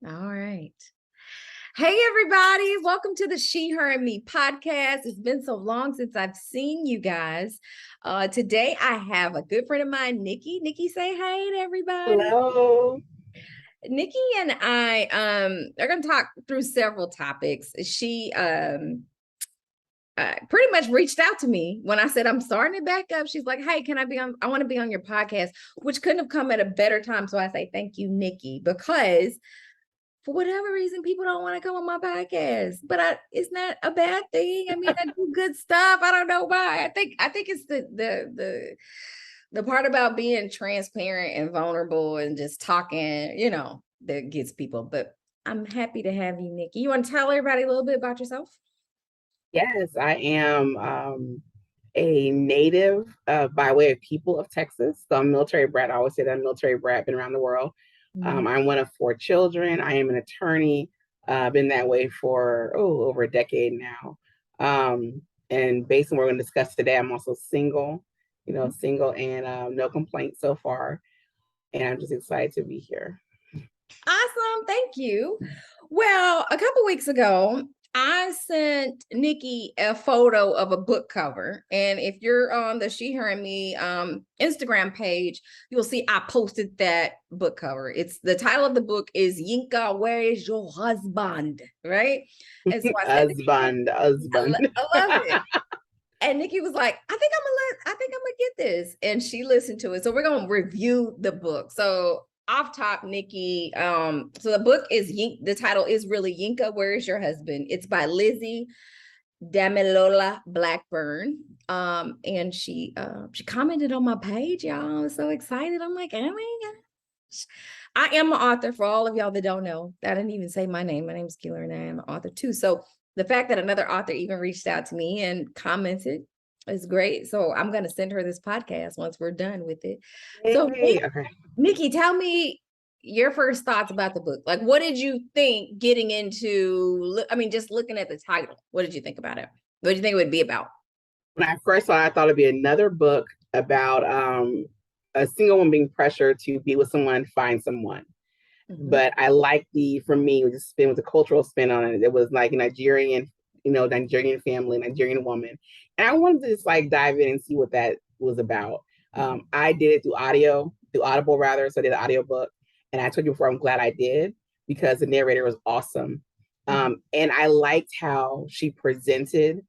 All right. Hey, everybody. Welcome to the She, Her, and Me podcast. It's been so long since I've seen you guys. Today, I have a good friend of mine, Nikki. Nikki, say hey to everybody. Hello. Nikki and I are going to talk through several topics. She pretty much reached out to me when I said I'm starting it back up. She's like, "Hey, can I be on? I want to be on your podcast," which couldn't have come at a better time. So I say thank you, Nikki, because for whatever reason, people don't want to come on my podcast, but it's not a bad thing. I mean, I do good stuff. I don't know why. I think it's the part about being transparent and vulnerable and just talking, that gets people. But I'm happy to have you, Nikki. You want to tell everybody a little bit about yourself? Yes, I am a native by way of people of Texas. So I'm a military brat. I always say that I'm a military brat, been around the world. Mhm. I'm one of 4 children. I am an attorney. Been that way for over a decade now. And based on what we're going to discuss today, I'm also single, single and no complaints so far. And I'm just excited to be here. Awesome. Thank you. Well, a couple weeks ago, I sent Nikki a photo of a book cover. And if you're on the She, Her, and Me Instagram page, you'll see I posted that book cover. It's the title of the book is Yinka, Where is Your Husband? Right. And so I said, Husband. I love it. And Nikki was like, I think I'm gonna get this. And she listened to it. So we're gonna review the book. So off top, Nikki. So the book is the title is really Yinka, Where is Your Husband? It's by Lizzie Damilola Blackburn. And she commented on my page, y'all. I was so excited. I'm like, oh my gosh. I am an author for all of y'all that don't know. I didn't even say my name. My name is Keeler and I am an author too. So the fact that another author even reached out to me and commented is great. So I'm going to send her this podcast once we're done with it. So Hey, okay. Nikki, tell me your first thoughts about the book. Like, what did you think getting into, just looking at the title, what did you think about it? What did you think it would be about? When I first saw it, I thought it'd be another book about a single woman being pressured to be with someone, find someone. Mm-hmm. But I like for me, it was a cultural spin on it. It was like a Nigerian family, Nigerian woman. And I wanted to just like dive in and see what that was about. I did it through Audible rather. So I did an audio book. And I told you before, I'm glad I did because the narrator was awesome. And I liked how she presented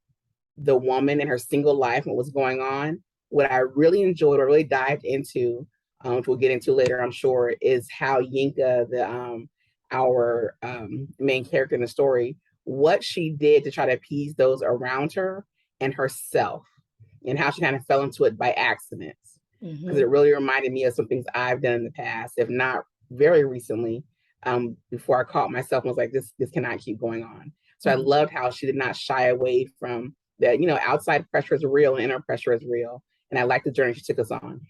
the woman and her single life and what was going on. What I really enjoyed or really dived into, which we'll get into later, I'm sure, is how Yinka, our main character in the story, what she did to try to appease those around her and herself, and how she kind of fell into it by accident. Because it really reminded me of some things I've done in the past, if not very recently, before I caught myself and was like, this cannot keep going on. So I loved how she did not shy away from that, outside pressure is real and inner pressure is real. And I like the journey she took us on.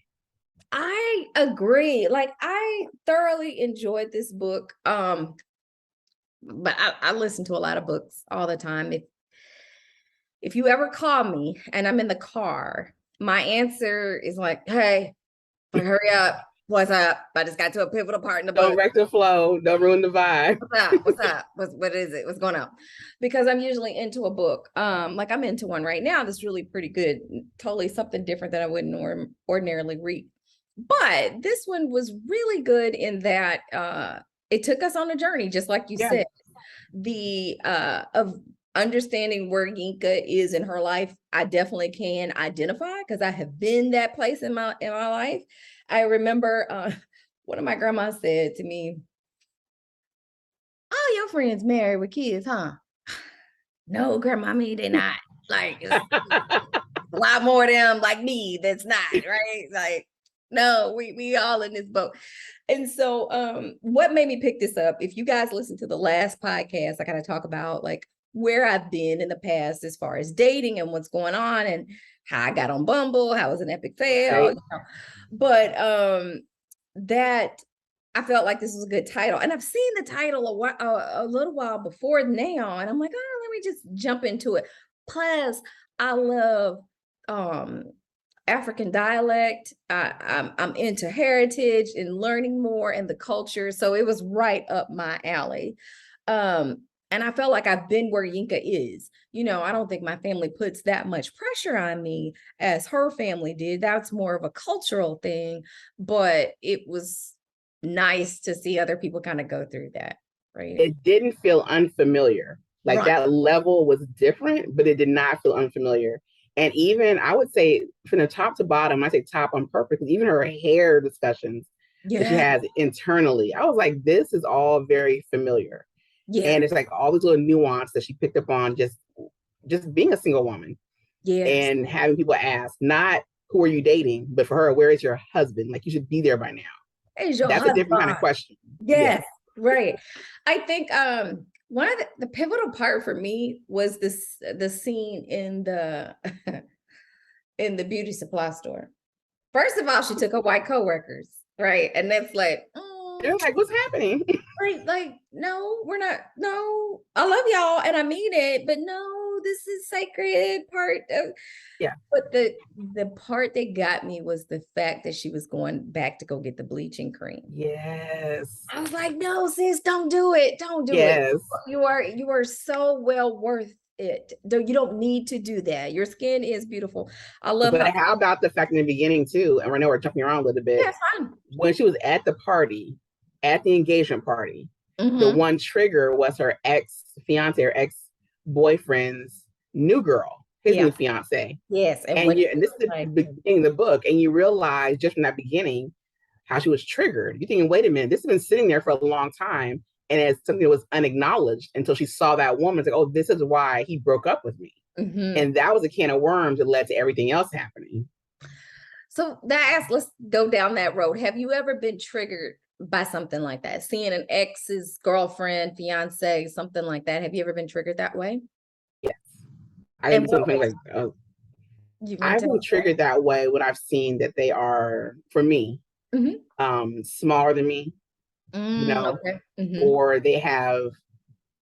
I agree. Like, I thoroughly enjoyed this book. But I listen to a lot of books all the time. If you ever call me and I'm in the car, my answer is like, hey, hurry up. What's up? I just got to a pivotal part in the book. Don't wreck the flow. Don't ruin the vibe. What's up? What is it? What's going on? Because I'm usually into a book. Like I'm into one right now that's really pretty good. Totally something different that I wouldn't ordinarily read. But this one was really good in that it took us on a journey, just like you said. The of understanding where Yinka is in her life, I definitely can identify because I have been that place in my life. I remember one of my grandmas said to me, "All your friends married with kids, huh?" No, grandma, they're not. Like it's a lot more of them like me that's not, right? Like, no, we all in this boat. And so what made me pick this up, if you guys listen to the last podcast, I kind of talk about like where I've been in the past as far as dating and what's going on and how I got on Bumble, how it was an epic fail. Right. But that I felt like this was a good title. And I've seen the title a little while before now. And I'm like, oh, let me just jump into it. Plus, I love African dialect. I'm into heritage and learning more and the culture. So it was right up my alley. And I felt like I've been where Yinka is. I don't think my family puts that much pressure on me as her family did. That's more of a cultural thing, but it was nice to see other people kind of go through that, right? It didn't feel unfamiliar. Like Right. that level was different, but it did not feel unfamiliar. And even I would say from the top to bottom, I say top on purpose, because even her hair discussions that she Yeah. has internally, I was like, this is all very familiar. Yeah. And it's like all these little nuance that she picked up on just being a single woman Yes. and having people ask, not who are you dating, but for her, where is your husband? Like you should be there by now. Is your That's a different kind of husband? question. Yeah. Yes, right. I think one of the pivotal part for me was the scene in the in the beauty supply store. First of all, she took her white coworkers, right? And that's like, They're like, what's happening? right, like, no, we're not, no, I love y'all and I mean it, but no, this is sacred part of. Yeah. But the part that got me was the fact that she was going back to go get the bleaching cream. Yes. I was like, no, sis, don't do it. Don't do it. Yes. You are so well worth it. You don't need to do that. Your skin is beautiful. I love But how. how about the fact in the beginning too? And I know we're jumping around a little bit. Yeah, fine. When she was at the party, at the engagement party, the Mm-hmm. one trigger was her ex fiance or ex boyfriend's new girl, his Yeah. new fiance. Yes. And And what you and this is the like, beginning of the book, and you realize just from that beginning how she was triggered. You're thinking, wait a minute, this has been sitting there for a long time, and it's something that was unacknowledged until she saw that woman. It's like, oh, this is why he broke up with me. mm-hmm. And that was a can of worms that led to everything else happening. So let's go down that road. Have you ever been triggered by something like that? Seeing an ex's girlfriend, fiance, something like that. Have you ever been triggered that way? Yes. I And think what something like you want I've to been tell triggered that way when I've seen that they are, for me, me? Mm-hmm. smaller than me, Okay. Mm-hmm. or they have,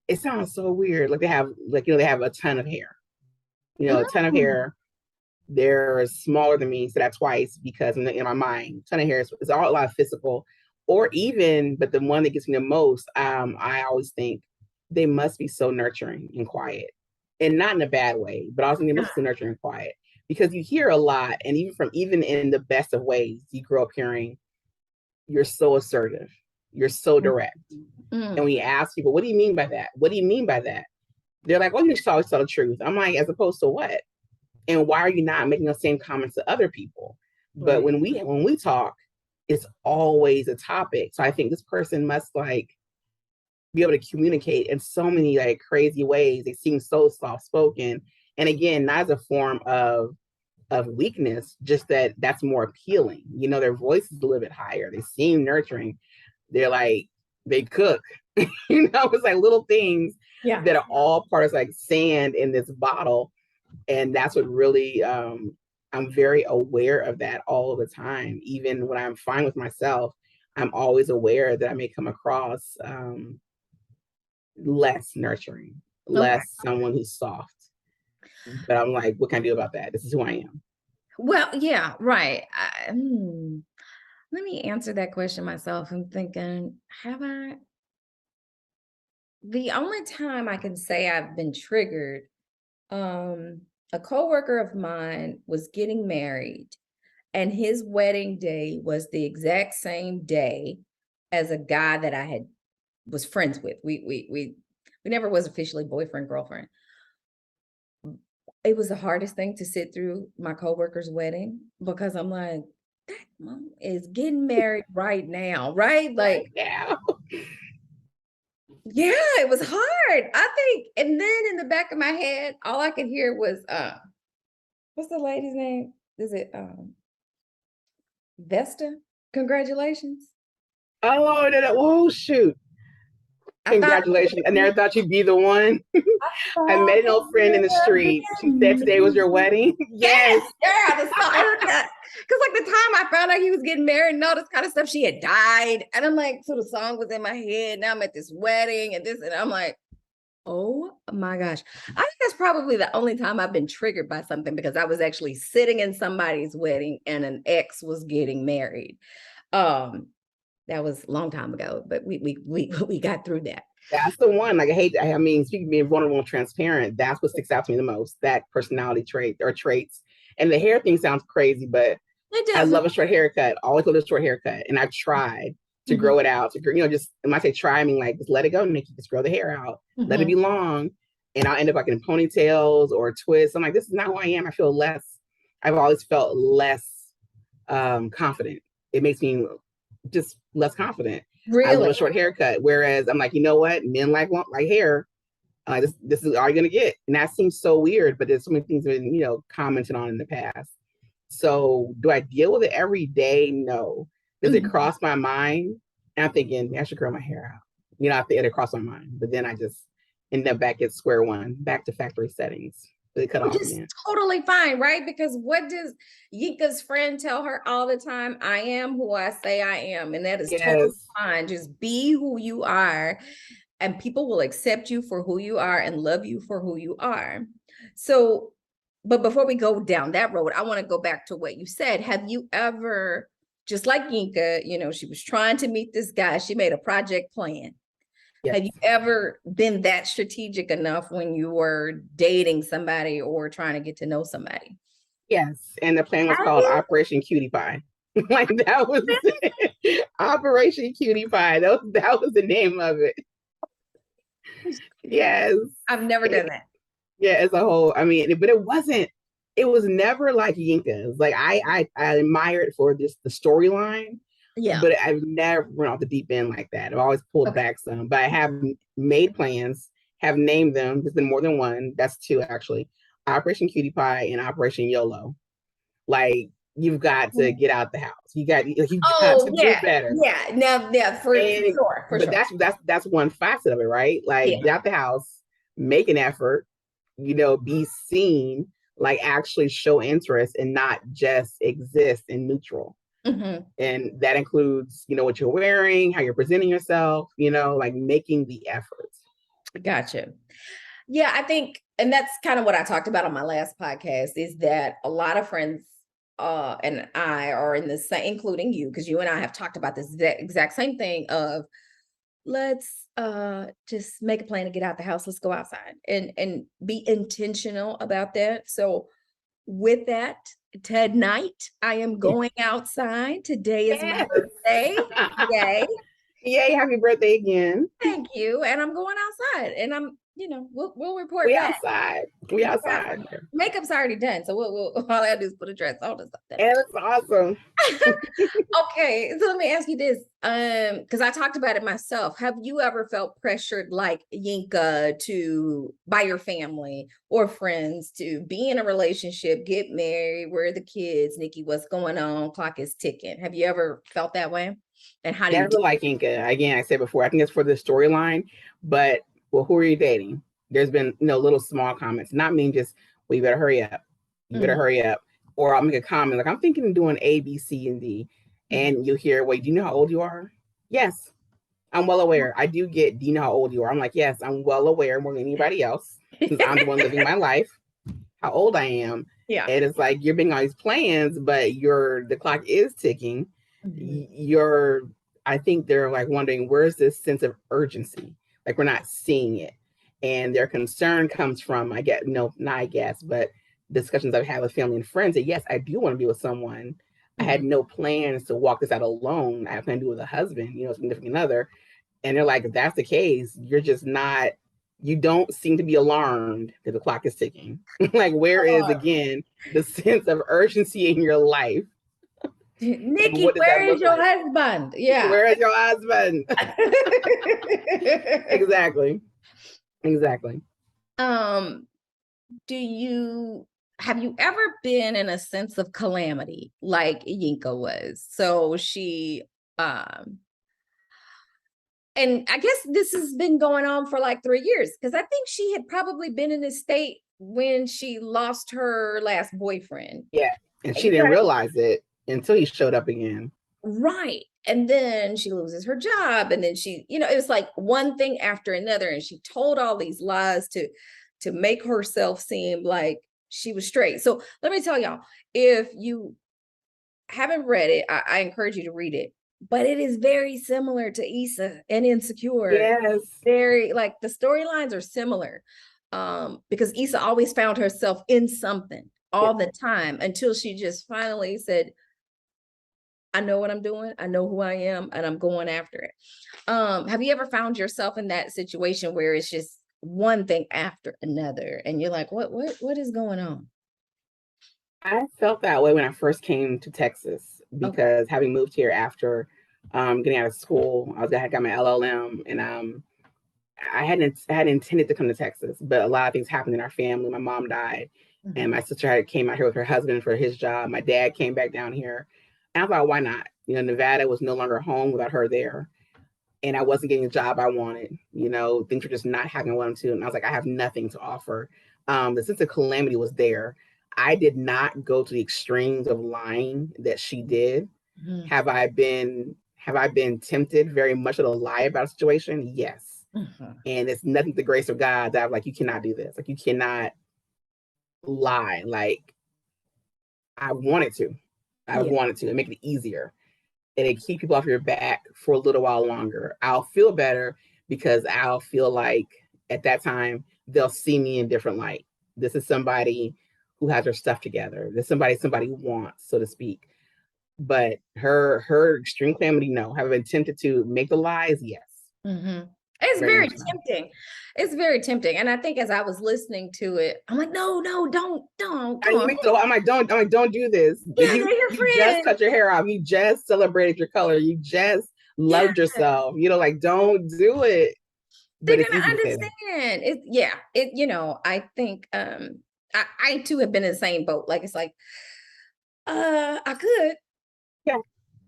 it sounds so weird. Like they have, they have a ton of hair, a ton of Mm. hair. They're smaller than me. So that's twice because in my mind, ton of hair is all a lot of physical, or even, but the one that gets me the most, I always think they must be so nurturing and quiet, and not in a bad way, but I also think they must be so nurturing and quiet because you hear a lot, and even in the best of ways, you grow up hearing you're so assertive, you're so direct, and Mm. when you ask people, what do you mean by that? What do you mean by that? They're like, oh, you just always tell the truth. I'm like, as opposed to what? And why are you not making the same comments to other people? But Right. when we talk, it's always a topic. So I think this person must like be able to communicate in so many like crazy ways. They seem so soft spoken, and again, not as a form of weakness, just that that's more appealing. Their voice is a little bit higher. They seem nurturing. They're like they cook. It's like little things Yeah. that are all part of like sand in this bottle, and that's what really I'm very aware of that all the time. Even when I'm fine with myself, I'm always aware that I may come across less nurturing, Okay. less someone who's soft. But I'm like, what can I do about that? This is who I am. Well, yeah, right. Let me answer that question myself. I'm thinking, have I? The only time I can say I've been triggered, um, a coworker of mine was getting married, and his wedding day was the exact same day as a guy that I had was friends with. We never was officially boyfriend girlfriend. It was the hardest thing to sit through my coworker's wedding because I'm like, that mom is getting married right now, right? Right Like, now. yeah, it was hard. I think, and then in the back of my head, all I could hear was what's the lady's name? Is it Vesta? Congratulations. Oh, oh shoot. I thought Congratulations. I never thought you'd be the one. I met an old friend in the street. She said today was your wedding. Yes. Yes, yeah, the song. I heard that because like the time I found out he was getting married and all this kind of stuff, she had died, and I'm like, so the song was in my head. Now I'm at this wedding and this, and I'm like, Oh my gosh. I think that's probably the only time I've been triggered by something, because I was actually sitting in somebody's wedding and an ex was getting married. Um, that was a long time ago, but we got through that. That's the one. Like I mean, speaking of being vulnerable and transparent, that's what sticks out to me the most. That personality trait or traits. And the hair thing sounds crazy, but It I doesn't. love a short haircut. Always love a short haircut. And I've tried to Mhm, grow it out. To just when I say try, I mean like just let it go, Nikki. Just grow the hair out. Let it mhm. be long. And I'll end up like in ponytails or twists. I'm like, this is not who I am. I feel less. I've always felt less confident. It makes me just less confident. I love Really? a short haircut. Whereas I'm like, you know what? Men like hair. This is all you're gonna get. And that seems so weird, but there's so many things that been, commented on in the past. So do I deal with it every day? No. Does it Mhm. cross my mind? And I'm thinking, I should grow my hair out. I think it crossed my mind. But then I just end up back at square one, back to factory settings. They cut Which off is again. totally fine, right? Because what does Yinka's friend tell her all the time? I am who I say I am. And that is totally Yes. fine. Just be who you are, and people will accept you for who you are and love you for who you are. So, but before we go down that road, I want to go back to what you said. Have you ever, just like Yinka, she was trying to meet this guy, she made a project plan. Yes. Have you ever been that strategic enough when you were dating somebody or trying to get to know somebody? Yes. And the plan was Have called you? Operation Cutie Pie. Like that was it. Operation Cutie Pie. That was the name of it. Yes. I've never done that. Yeah, as a whole. I mean, but it was never like Yinka's. Like I admire it for the storyline, Yeah. but I've never went off the deep end like that. I've always pulled Okay. back some, but I have made plans, have named them. There's been more than one. That's two actually. Operation Cutie Pie and Operation YOLO. Like you've got to get out the house. You got Oh to do yeah, better. yeah. Now, yeah, for And sure, for but sure. that's one facet of it, right? Like Yeah. get out the house, make an effort, be seen, like actually show interest and not just exist in neutral. Hmm. And that includes, what you're wearing, how you're presenting yourself, like making the effort. Gotcha. Yeah, I think, and that's kind of what I talked about on my last podcast, is that a lot of friends and I are in the same, including you, because you and I have talked about this exact same thing of, let's just make a plan to get out the house, let's go outside and be intentional about that. So with that, tonight I am going outside. Today is my Yes. birthday. Yay. Yay, happy birthday again. Thank you. And I'm going outside, and we'll report We back. outside. We outside. Makeup's already done, so we'll all I have to do is put a dress on or something. And it's awesome. Okay, so let me ask you this, because I talked about it myself. Have you ever felt pressured like Yinka to by your family or friends to be in a relationship, get married, where are the kids, Nikki, what's going on? Clock is ticking. Have you ever felt that way? And how do you Never do? like Inca. Again, I said before, I think it's for the storyline, but well, who are you dating? There's been little small comments, not mean just, well, you better hurry up. You better Mhm, hurry up. Or I'll make a comment like, I'm thinking of doing A, B, C, and D. mhm. And you hear, wait, do you know how old you are? Yes, I'm well aware. I do get, do you know how old you are? I'm like, yes, I'm well aware more than anybody else since I'm the one living my life, how old I am. Yeah. And it's like you're making all these plans, but the clock is ticking. Mhm. You're I think they're like wondering where's this sense of urgency? Like we're not seeing it. And their concern comes from, I get no, not I guess, but discussions I've had with family and friends that yes, I do want to be with someone. I Mhm. had no plans to walk this out alone. I plan to do it with a husband, significant other. And they're like, if that's the case, you're just not, you don't seem to be alarmed that the clock is ticking. Like, where is again the sense of urgency in your life? And Nikki, what does that where is look your like? husband? Yeah. Where is your husband? Exactly. Exactly. um, do you have you ever been in a sense of calamity like Yinka was? So she and I guess this has been going on for like 3 years, because I think she had probably been in this state when she lost her last boyfriend. Yeah. And she You didn't got realize it until he showed up again. right. And then she loses her job, and then she, it was like one thing after another, and she told all these lies to make herself seem like she was straight. So let me tell y'all, if you haven't read it, I encourage you to read it. But it is very similar to Issa and Insecure. Yes. Very, like, the storylines are similar. Because Issa always found herself in something all the time until she just finally said, I know what I'm doing, I know who I am, and I'm going after it. Have you ever found yourself in that situation where it's just one thing after another and you're like, what is going on? I felt that way when I first came to Texas Okay. because having moved here after getting out of school, I had got my LLM, and I had intended to come to Texas, but a lot of things happened in our family. My mom died, Mhm. and my sister came out here with her husband for his job. My dad came back down here, and I thought, why not? Nevada was no longer home without her there, and I wasn't getting the job I wanted. Things were just not happening what I wanted to, and I was like, I have nothing to offer. The sense of calamity was there. I did not go to the extremes of lying that she did. Mhm. Have I been tempted very much to lie about a situation? Yes. Mhm. And it's nothing the grace of God that I'm like, you cannot do this. Like, you cannot lie. Like, I wanted to. I Yeah. wanted to and make it easier. And it keep people off your back for a little while longer. I'll feel better because I'll feel like at that time they'll see me in different light. This is somebody who has her stuff together. This is somebody wants, so to speak. But her extreme calamity, no. Have I been tempted to make the lies? Yes. Mhm. It's Very very much so. tempting. It's very tempting. And I think as I was listening to it, I'm like, no, no, don't, come on. I'm like, don't do this. Yeah, You they're your you just friends. cut your hair off. You just celebrated your color. You just Yeah, loved yourself. Like, don't do it. they're But it's gonna easy to say that. understand. I think I too have been in the same boat. Like, it's like, I could, Yeah,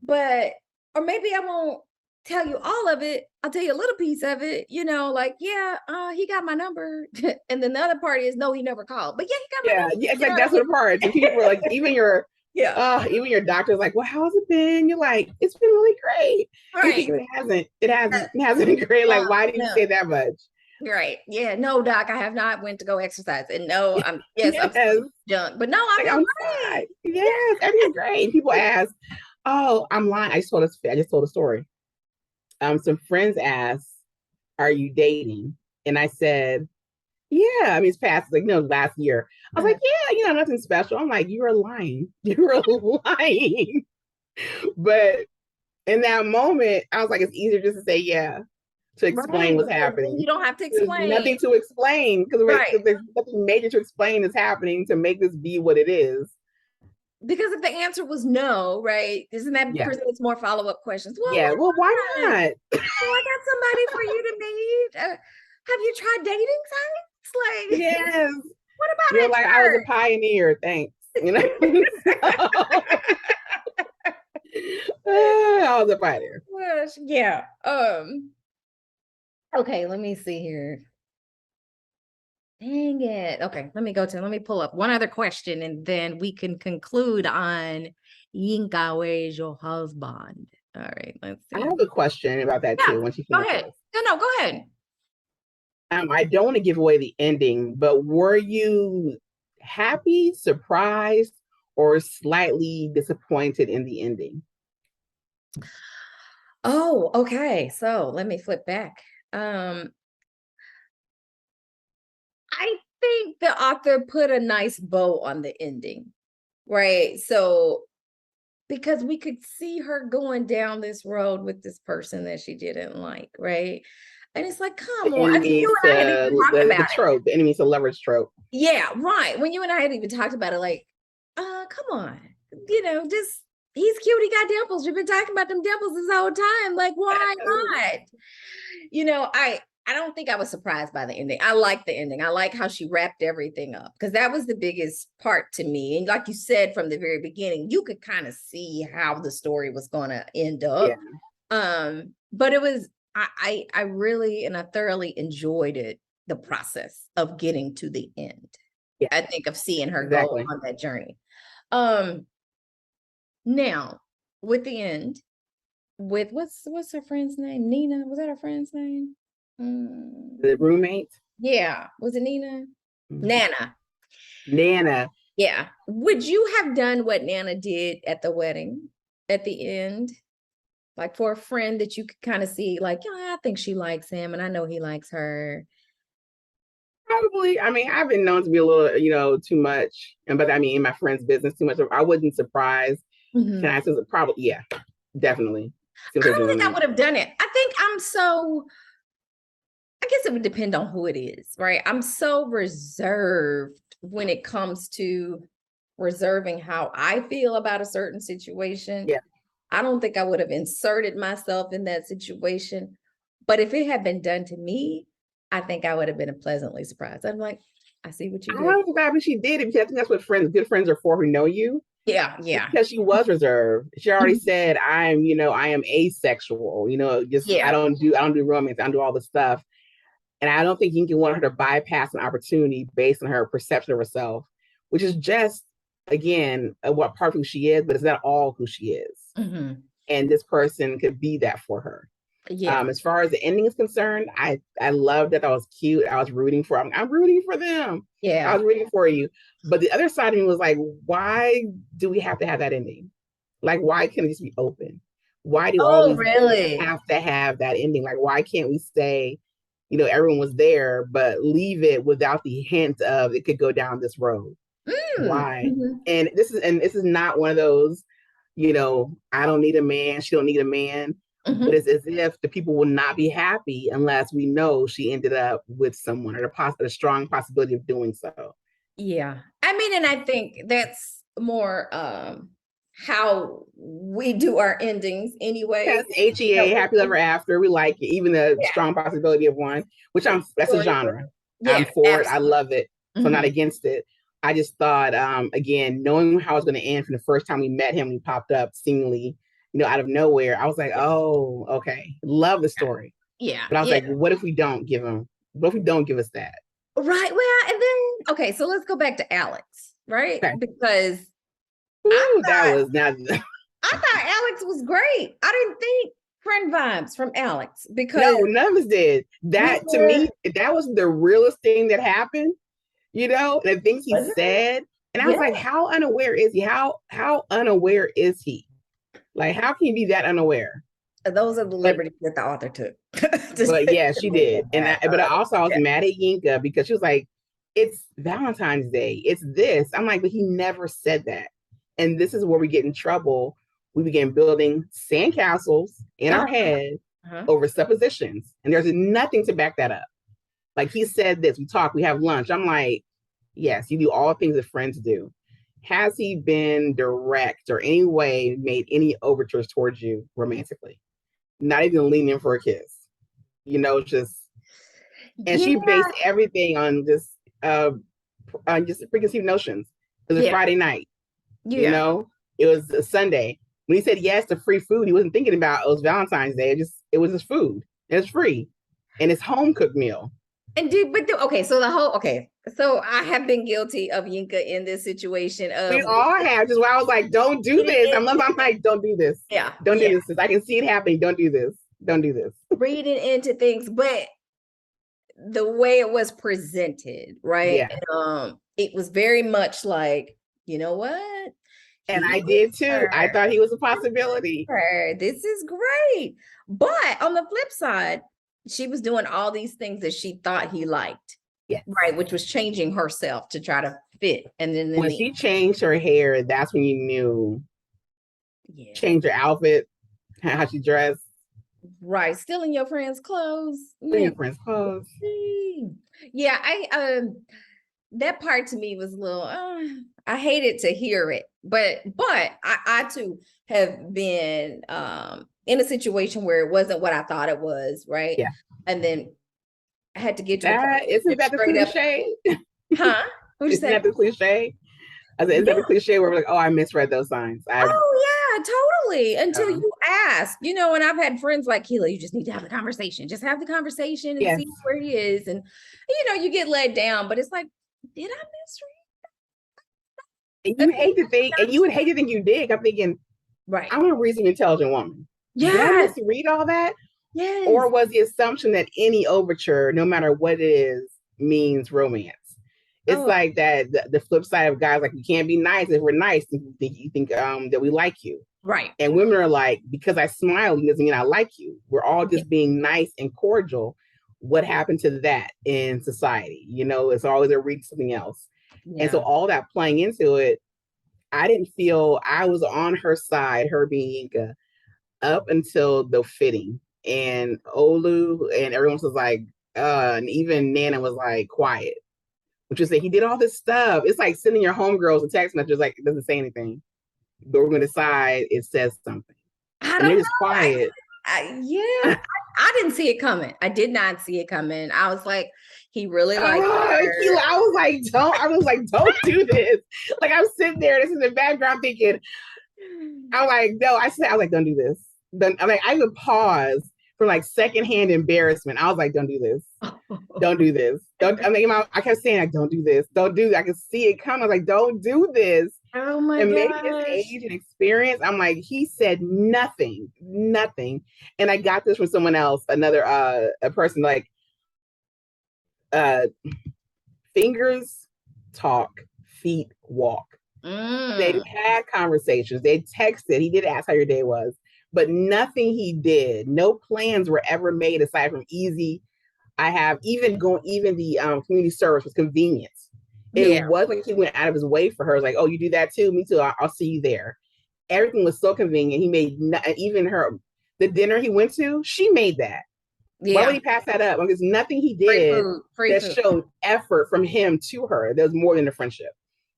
but or maybe I won't tell you all of it. I'll tell you a little piece of it, like, yeah, he got my number. And then the other part is no, he never called. But yeah, he got my yeah, number. yeah. It's like that's what part. And people are like, Yeah. even your doctor's like, well, how's it been? You're like, it's been really great. And you Right. think it hasn't been great. No, Like, why do you no. say that much? Right. Yeah. No, doc, I have not went to go exercise. And no, I'm Yes. still junk. But no, I Like, feel I'm great. fine. Yes, everything's great. People ask, oh, I'm lying. I just told a story. Some friends asked, are you dating? And I said, yeah. I mean, it's past, like, last year. I was Yeah. like, yeah, nothing special. I'm like, you are lying. You are lying. But in that moment, I was like, it's easier just to say yeah, to explain Right. what's Because then happening. you don't have to There's explain. nothing to explain because Right. there's nothing major to explain is happening to make this be what it is. Because if the answer was no, right, isn't that Yeah. presents more follow-up questions? Well, Yeah. Well, why why not? not? Well, I got somebody for you to meet. Have you tried dating sites? Like, Yes. what about You're at like, I was a pioneer. Thanks. I was a pioneer. church? Yeah. Okay, let me see here. Dang it. Okay, let me pull up one other question and then we can conclude on Yinka, where's your husband? All right, let's I see. have a question about that Yeah, too when she go ahead. finishes. No, go ahead. I don't want to give away the ending, but were you happy, surprised, or slightly disappointed in the ending? Oh, okay. So let me flip back. Um, I think the author put a nice bow on the ending, right? So because we could see her going down this road with this person that she didn't like, right? And it's like, come The on. I think enemies you and I had even to talked the about it. trope, the enemies to lovers trope. Yeah, right. When you and I had even talked about it, like, come on, just he's cute, he got dimples. We've been talking about them dimples this whole time. Like, why not? I don't think I was surprised by the ending. I like the ending. I like how she wrapped everything up because that was the biggest part to me. And like you said from the very beginning, you could kind of see how the story was going to end Yeah, up. But it was I really and I thoroughly enjoyed it, the process of getting to the end. yeah, I think of seeing her go exactly. on that journey. Um, Now with the end. with what's her friend's name? Nina. Was that her friend's name? The roommate? Yeah. Was it Nina? Mhm. Nana. Nana. Yeah. Would you have done what Nana did at the wedding at the end? Like for a friend that you could kind of see, like, yeah, I think she likes him and I know he likes her. Probably. I mean, I've been known to be a little, too much. But I mean, in my friend's business, too much. I wasn't surprised. Can Mhm. I say probably? Yeah, definitely. See what I they're don't doing think I there. would have done it. I think I guess it would depend on who it is, right? I'm so reserved when it comes to reserving how I feel about a certain situation. Yeah. I don't think I would have inserted myself in that situation. But if it had been done to me, I think I would have been pleasantly surprised. I'm like, I see what you did. I'm glad she did it because I think that's what good friends are for who know you. Yeah, yeah. Because she was reserved. She already Mhm. said, I am asexual, just Yeah. I don't do romance, I don't do all this stuff. And I don't think you can want her to bypass an opportunity based on her perception of herself, which is just, again, what part of who she is, but it's not all who she is. Mhm. And this person could be that for her. Yeah. As far as the ending is concerned, I loved that. That was cute. I was rooting for. I'm rooting for them. I Yeah. was rooting for you. But the other side of me was like, why do we have to have that ending? Like, why can't it just be open? Why do all Oh, these books really? have to have that ending? Like, why can't we say, everyone was there, but leave it without the hint of it could go down this road? Mm. Why? Mhm. And this is not one of those, I don't need a man, she don't need a man. But Mhm. it's as if the people will not be happy unless we know she ended up with someone, or a strong possibility of doing so. Yeah. I mean, and I think that's more how we do our endings Yes, anyway. HEA, happy ever after. We like it, even the Yeah. strong possibility of one, which that's a Enjoy genre. it. I'm Yeah, for it. I absolutely. love it. So I'm not Mhm. against it. I just thought, again, knowing how it's going to end from the first time we met him, he popped up seemingly, out of nowhere. I was like, oh, okay. Love the story. Yeah. But I was Yeah. like, what if we don't give us that? Right. Well, and then okay, so let's go back to Alex, right? Okay. Because I Ooh, that thought was not. I thought Alex was great. I didn't think friend vibes from Alex No, because none of us did. we That to were me, that was the realest thing that happened, the things he wasn't it? said. And I was Yeah. like, how unaware is he? How unaware is he? Like, how can he be that unaware? Those are the But liberties that the author took. but yeah, she did. And That. I was Yeah. mad at Yinka because she was like, it's Valentine's Day. It's this. I'm like, but he never said that. And this is where we get in trouble. We begin building sandcastles in our Uh-huh. head Uh-huh. over suppositions. And there's nothing to back that up. Like he said this, we talk, we have lunch. I'm like, yes, you do all things that friends do. Has he been direct or any way made any overtures towards you romantically? Not even leaning in for a kiss. Just and she Yeah. based everything on just preconceived notions. It was Yeah. Friday night, you Yeah. know, it was a Sunday. When he said yes to free food, he wasn't thinking about it was Valentine's Day. It was his food. It was free. And it's home cooked meal. And okay, so so I have been guilty of Yinka in this situation We of all have. Just why I was like, don't do reading this. I'm into like, don't do this. yeah, Don't yeah, do this. I can see it happening. Don't do this. Don't do this. reading into things, but the way it was presented, right? Yeah. It was very much like, you know what? And He I likes did too. I her. thought he was a possibility. Her. This is great. But on the flip side, she was doing all these things that she thought he liked, Yes. right? Which was changing herself to try to fit. And then in When the she changed her hair, that's when you knew. yeah, Change her outfit, how she dressed, right. Still in your friend's clothes. putting Man. your friends' clothes. Yeah, that part to me was a little I hated to hear it, but I too have been in a situation where it wasn't what I thought it was, right? Yeah. And then I had to get to a point That isn't where that the straight up, cliche? huh? What'd you Isn't say? that the cliche? I said, is that the Yeah. cliche where we're like, oh, I misread those signs? Oh yeah, totally. Until Uh, you ask, and I've had friends like Keela, you just need to have the conversation. Just have the conversation and yes. see where he is. And you get let down, but it's like, did I And misread? you would hate to think you did. I'm thinking, Right. I'm a reasonably intelligent woman. Did I Yes. misread all that? Yes. Or was the assumption that any overture, no matter what it is, means romance? It's Oh, like that the flip side of guys like, we can't be nice. If we're nice, you think that we like you. right. And women are like, because I smile doesn't mean I like you. We're all Yeah. just being nice and cordial. What happened to that in society? It's always a read something else. And so Yeah. all that playing into it, I didn't feel I was on her side, her being Yinka, up until the fitting. And Olu and everyone was like, and even Nana was like, quiet. Which is that he did all this stuff. It's like sending your homegirls a text message, like, it doesn't say anything. But we're going to decide it says something. I And they're don't just know. quiet. Yeah, I didn't see it coming. I did not see it coming. I was like, he really liked her. I was like, don't do this. Like, I'm sitting there, this is the background thinking, I'm like, no, I was like, don't do this. I'm like, I would pause for like secondhand embarrassment. I was like, don't do this. Don't do this. Don't. I mean, I kept saying, like, don't do this. Don't do that. I could see it coming. I was like, don't do this. Oh my And maybe his gosh. age and experience, I'm like, he said nothing, nothing. And I got this from someone else, another a person, like, uh fingers talk, feet walk. They've Mm. had conversations, they texted, he did ask how your day was, but nothing he did, no plans were ever made aside from easy. I have even the community service was convenience. It Yeah. wasn't like he went out of his way for her. It was like, oh, you do that too? Me too. I'll see you there. Everything was so convenient. He made even her the dinner he went to. She made that. Why would Yeah. he pass that up? Because nothing he Free did food. Free that food. showed effort from him to her. There was more than a friendship.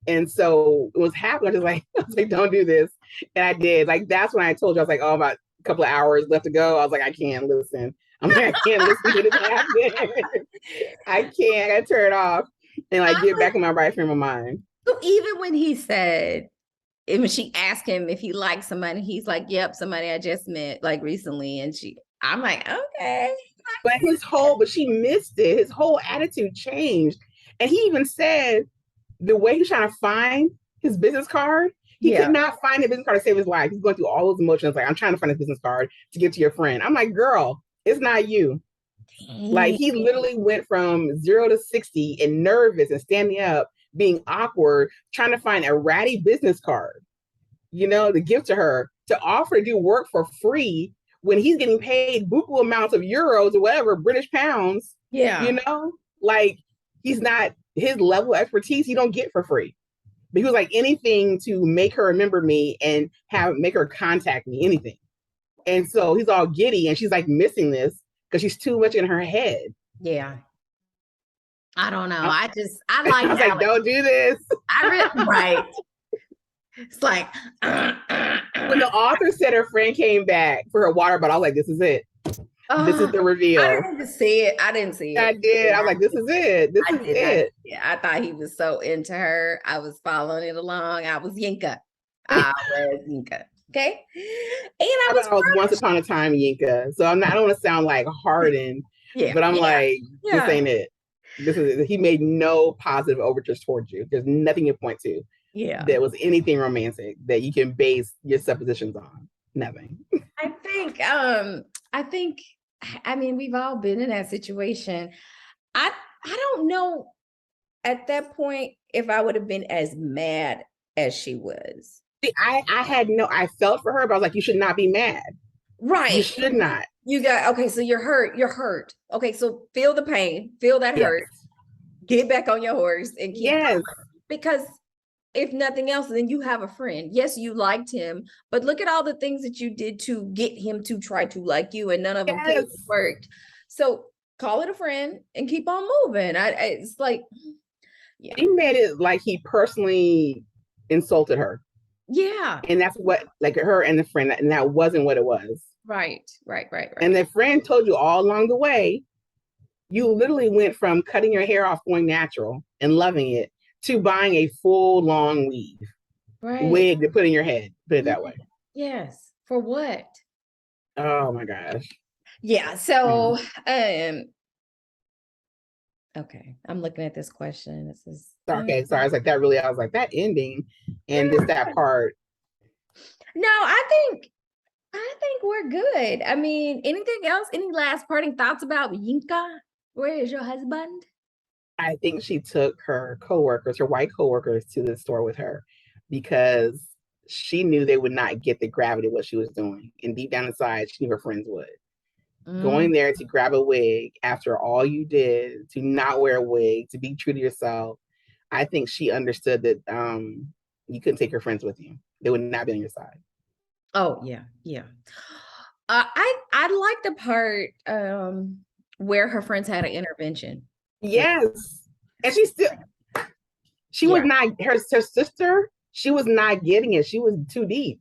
And so it was happening. I was like, don't do this. And I did. Like, that's when I told you, I was like, oh, about a couple of hours left to go. I was like, I can't listen. I'm like, I can't listen to this happen. I can't. I gotta turn it off and like get back in my right frame of mind. So even when he said, and when she asked him if he liked somebody, he's like, yep, somebody I just met like recently. And I'm like, okay. But she missed it. His whole attitude changed. And he even said the way he's trying to find his business card, he could Yeah. not find a business card to save his life. He's going through all those emotions. Like, I'm trying to find a business card to give to your friend. I'm like, girl, it's not you. Like, he literally went from 0 to 60 and nervous and standing up, being awkward, trying to find a ratty business card, to give to her, to offer to do work for free when he's getting paid buku amounts of euros or whatever, British pounds, Yeah. like, he's not, his level of expertise, he don't get for free. But he was like, anything to make her remember me and make her contact me, anything. And so he's all giddy and she's like missing this because she's too much in her head. Yeah. I don't know. I like was like, don't do this. right. It's like When the author said her friend came back for her water bottle, I was like, this is it. This is the reveal. I didn't even see it. I didn't see it. I did. I was like, this is it. This is it. Yeah, I thought he was so into her. I was following it along. I was Yinka. I was Yinka. Okay. And I thought I was once upon a time Yinka. So I don't want to sound like hardened, but I'm like, this ain't it. He made no positive overtures towards you. There's nothing you point to that was anything romantic that you can base your suppositions on. Nothing. I think I mean, we've all been in that situation. I don't know at that point if I would have been as mad as she was. See, I felt for her, but I was like, you should not be mad. Right. You should not. You got, okay, so you're hurt. Okay, so feel the pain, feel that hurt, get back on your horse and keep going. Because if nothing else, then you have a friend. Yes, you liked him, but look at all the things that you did to get him to try to like you, and none of them worked. So call it a friend and keep on moving. It's like, he made it like he personally insulted her. Yeah. And that's what, like, her and the friend, and that wasn't what it was. Right. And the friend told you all along the way, you literally went from cutting your hair off, going natural and loving it, to buying a full long wig to put in your head. Put it that way. Yes. For what? Oh my gosh. Yeah. So, okay. I'm looking at this question. This is okay. Sorry. I was like, I was like, that ending and just that part. No, I I think we're good. I mean, anything else? Any last parting thoughts about Yinka? Where is your husband? I think she took her coworkers, her white coworkers, to the store with her because she knew they would not get the gravity of what she was doing. And deep down inside, she knew her friends would. Mm. Going there to grab a wig after all you did, to not wear a wig, to be true to yourself, I think she understood that you couldn't take your friends with you. They would not be on your side. Oh yeah, yeah. I like the part where her friends had an intervention. With Yes. And she was yeah, not, her sister, she was not getting it. She was too deep.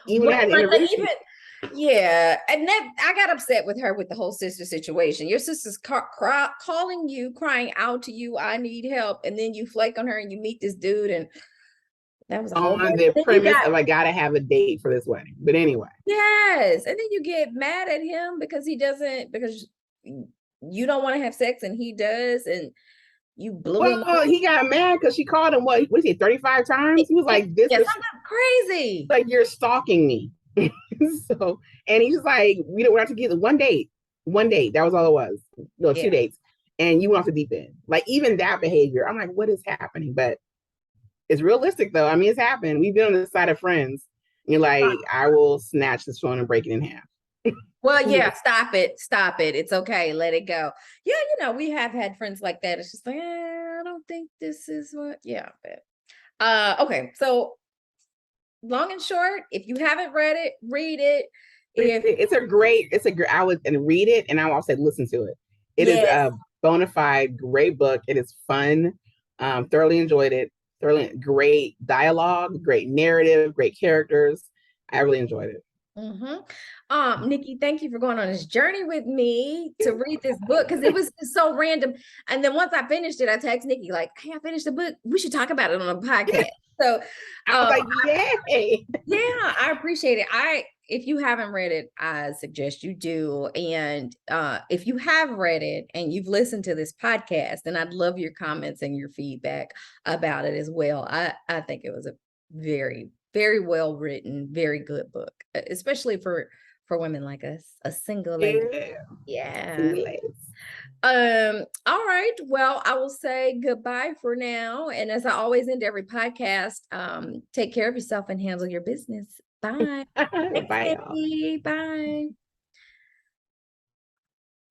Even right, had like intervention. even yeah, and that I got upset with her with the whole sister situation. Your sister's calling you, crying out to you, "I need help," and then you flake on her and you meet this dude, and that was a whole. On the Then you premise got of I gotta have a date for this wedding. But anyway. yes, and then you get mad at him because he doesn't because you don't want to have sex and he does, and you blew him Well, he got mad because she called him what is he 35 times? He was yeah, like, this yeah, is something crazy. like you're stalking me. So and he's like, we don't have to get one date. One date. That was all it was. No, Yeah. two dates. And you went off the deep end. Like even that behavior, I'm like, what is happening? But it's realistic though. I mean, it's happened. We've been on the side of friends. You're like, I will snatch this phone and break it in half. Well, yeah, stop it. Stop it. It's okay. Let it go. Yeah, we have had friends like that. It's just like, I don't think this is what, yeah. But, okay. So long and short, if you haven't read it, read it. If It's a great, I would and read it and I will also listen to it. It is yes, a bona fide great book. It is fun. Thoroughly enjoyed it. Thoroughly great dialogue, great narrative, great characters. I really enjoyed it. mm-hmm. Nikki, thank you for going on this journey with me to read this book because it was just so random. And then once I finished it, I text Nikki like, "Hey, I finished the book. We should talk about it on a podcast." So, I was like, yay. yeah, I appreciate it. If you haven't read it, I suggest you do. And if you have read it and you've listened to this podcast, then I'd love your comments and your feedback about it as well. I think it was a very, very well written, very good book, especially for women like us, a single lady. Yeah. Yeah. Single ladies. All right. Well, I will say goodbye for now. And as I always end every podcast, take care of yourself and handle your business. Bye. Thanks, Bye, y'all. Nikki. Bye.